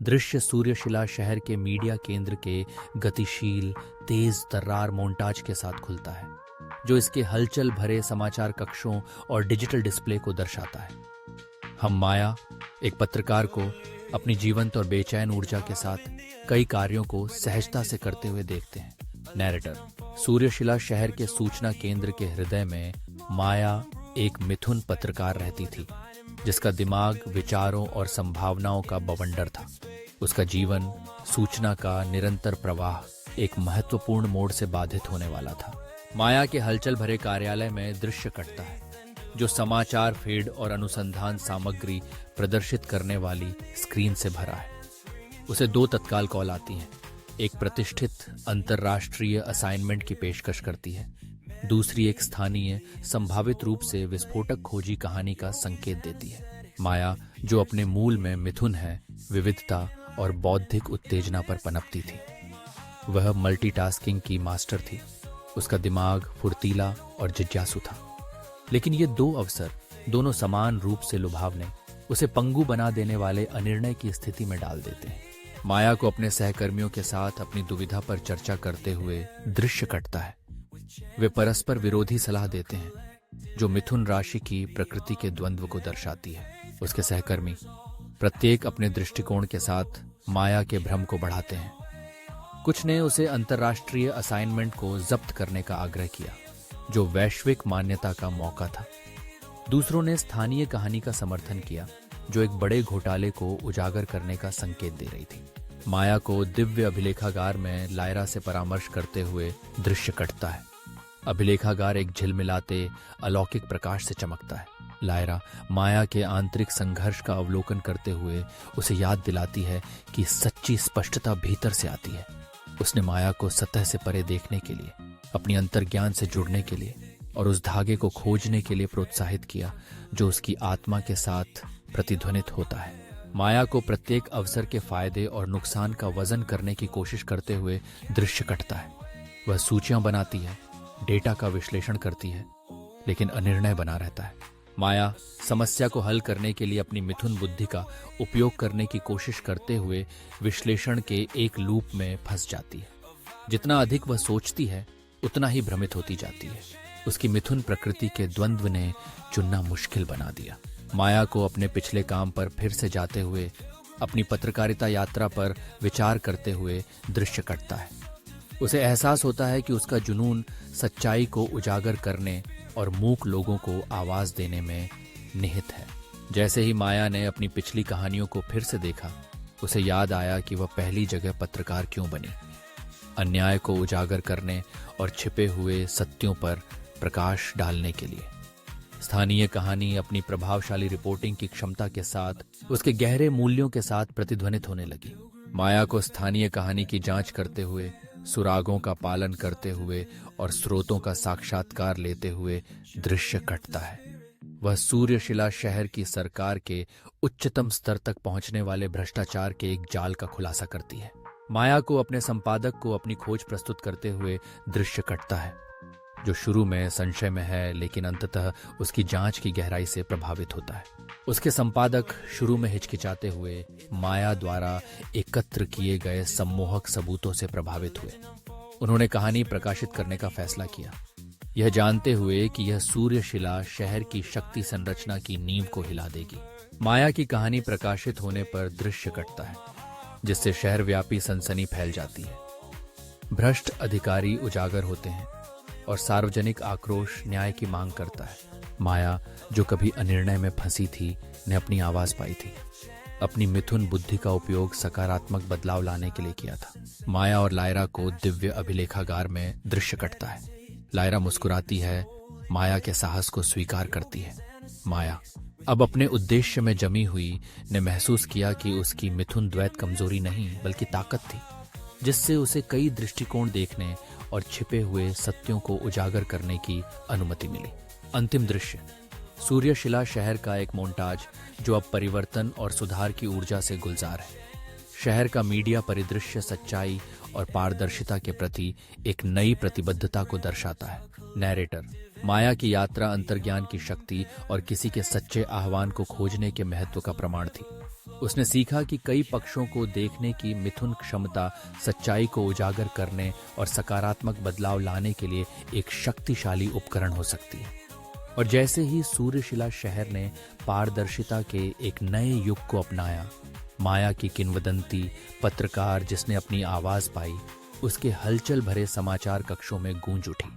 दृश्य सूर्यशिला शहर के मीडिया केंद्र के गतिशील, तेज तर्रार मोन्टाज के साथ खुलता है, जो इसके हलचल भरे समाचार कक्षों और डिजिटल डिस्प्ले को दर्शाता है। हम माया, एक पत्रकार को अपनी जीवंत और बेचैन ऊर्जा के साथ कई कार्यों को सहजता से करते हुए देखते हैं। नैरेटर। सूर्यशिला शहर के सूचना केंद्र के हृदय में माया एक मिथुन पत्रकार रहती थी, जिसका दिमाग विचारों और संभावनाओं का बवंडर था। उसका जीवन सूचना का निरंतर प्रवाह एक महत्वपूर्ण मोड़ से बाधित होने वाला था। माया के हलचल भरे कार्यालय में दृश्य कटता है, जो समाचार फीड और अनुसंधान सामग्री प्रदर्शित करने वाली स्क्रीन से भरा है। उसे 2 तत्काल कॉल आती हैं। एक प्रतिष्ठित अंतर्राष्ट्रीय असाइनमेंट की पेशकश करती है, दूसरी एक स्थानीय, संभावित रूप से विस्फोटक खोजी कहानी का संकेत देती है। माया, जो अपने मूल में मिथुन है, विविधता और बौद्धिक उत्तेजना पर पनपती थी। वह मल्टीटास्किंग की मास्टर थी। उसका दिमाग फुर्तीला और जिज्ञासु था। लेकिन ये 2 अवसर, दोनों समान रूप से लुभावने, उसे पंगु बना देने वाले अनिर्णय की स्थिति में डाल देते हैं। माया को अपने सहकर्मियों के साथ अपनी दुविधा पर चर्चा करते हुए दृश्य कटता है। वे परस्पर विरोधी सलाह देते हैं, जो मिथुन राशि की प्रकृति के द्वंद्व को दर्शाती है। उसके सहकर्मी प्रत्येक अपने दृष्टिकोण के साथ माया के भ्रम को बढ़ाते हैं। कुछ ने उसे अंतर्राष्ट्रीय असाइनमेंट को जब्त करने का आग्रह किया, जो वैश्विक मान्यता का मौका था। दूसरों ने स्थानीय कहानी का समर्थन किया, जो एक बड़े घोटाले को उजागर करने का संकेत दे रही थी। माया को दिव्य अभिलेखागार में लायरा से परामर्श करते हुए दृश्य कटता है। अभिलेखागार एक झिलमिलाते अलौकिक प्रकाश से चमकता है। लायरा माया के आंतरिक संघर्ष का अवलोकन करते हुए उसे याद दिलाती है कि सच्ची स्पष्टता भीतर से आती है। उसने माया को सतह से परे देखने के लिए, अपनी अंतर्ज्ञान से जुड़ने के लिए और उस धागे को खोजने के लिए प्रोत्साहित किया, जो उसकी आत्मा के साथ प्रतिध्वनित होता है। माया को प्रत्येक अवसर के फायदे और नुकसान का वजन करने की कोशिश करते हुए दृश्य कटता है। वह सूचियां बनाती है, डेटा का विश्लेषण करती है, लेकिन अनिर्णय बना रहता है। माया समस्या को हल करने के लिए अपनी मिथुन बुद्धि का उपयोग करने की कोशिश करते हुए विश्लेषण के एक लूप में फंस जाती है। जितना अधिक वह सोचती है, उतना ही भ्रमित होती जाती है। उसकी मिथुन प्रकृति के द्वंद्व ने चुनना मुश्किल बना दिया। माया को अपने पिछले काम पर फिर से जाते हुए, अपनी पत्रकारिता यात्रा पर विचार करते हुए दृश्य कटता है। उसे एहसास होता है कि उसका जुनून सच्चाई को उजागर करने और मूक लोगों को आवाज देने में निहित है। जैसे ही माया ने अपनी पिछली कहानियों को फिर से देखा, उसे याद आया कि वह पहली जगह पत्रकार क्यों बनी। अन्याय को उजागर करने और छिपे हुए सत्यों पर प्रकाश डालने के लिए। स्थानीय कहानी अपनी प्रभावशाली रिपोर्टिंग की क्षमता के साथ उसके गहरे मूल्यों के साथ प्रतिध्वनित होने लगी। माया को स्थानीय कहानी की जांच करते हुए, सुरागों का पालन करते हुए और स्रोतों का साक्षात्कार लेते हुए दृश्य कटता है। वह सूर्यशिला शहर की सरकार के उच्चतम स्तर तक पहुंचने वाले भ्रष्टाचार के एक जाल का खुलासा करती है। माया को अपने संपादक को अपनी खोज प्रस्तुत करते हुए दृश्य कटता है, जो शुरू में संशय में है, लेकिन अंततः उसकी जांच की गहराई से प्रभावित होता है। उसके संपादक शुरू में हिचकिचाते हुए माया द्वारा एकत्र किए गए सम्मोहक सबूतों से प्रभावित हुए। उन्होंने कहानी प्रकाशित करने का फैसला किया, यह जानते हुए कि यह सूर्यशिला शहर की शक्ति संरचना की नींव को हिला देगी। माया की कहानी प्रकाशित होने पर दृश्य कटता है, जिससे शहरव्यापी सनसनी फैल जाती है। भ्रष्ट अधिकारी उजागर होते हैं और सार्वजनिक आक्रोश न्याय की मांग करता है। माया, जो कभी अनिर्णय में फंसी थी, ने अपनी आवाज पाई थी। अपनी मिथुन बुद्धि का उपयोग सकारात्मक बदलाव लाने के लिए किया था। माया और लायरा को दिव्य अभिलेखागार में दृश्य कटता है। लायरा मुस्कुराती है, माया के साहस को स्वीकार करती है। माया अब अपने उद्देश्य में जमी हुई ने महसूस किया कि उसकी मिथुन द्वैत कमजोरी नहीं, बल्कि ताकत थी, जिससे उसे कई दृष्टिकोण देखने और छिपे हुए सत्यों को उजागर करने की अनुमति मिली। अंतिम दृश्य सूर्यशिला शहर का एक मोन्टाज, जो अब परिवर्तन और सुधार की ऊर्जा से गुलजार है। शहर का मीडिया परिदृश्य सच्चाई और पारदर्शिता के प्रति एक नई प्रतिबद्धता को दर्शाता है। नैरेटर माया की यात्रा अंतर्ज्ञान की शक्ति और किसी के सच्चे आह्वान को खोजने के महत्व का प्रमाण थी। उसने सीखा कि कई पक्षों को देखने की मिथुन क्षमता सच्चाई को उजागर करने और सकारात्मक बदलाव लाने के लिए एक शक्तिशाली उपकरण हो सकती है। और जैसे ही सूर्यशिला शहर ने पारदर्शिता के एक नए युग को अपनाया, माया की किंवदंती पत्रकार जिसने अपनी आवाज पाई, उसके हलचल भरे समाचार कक्षों में गूंज उठी।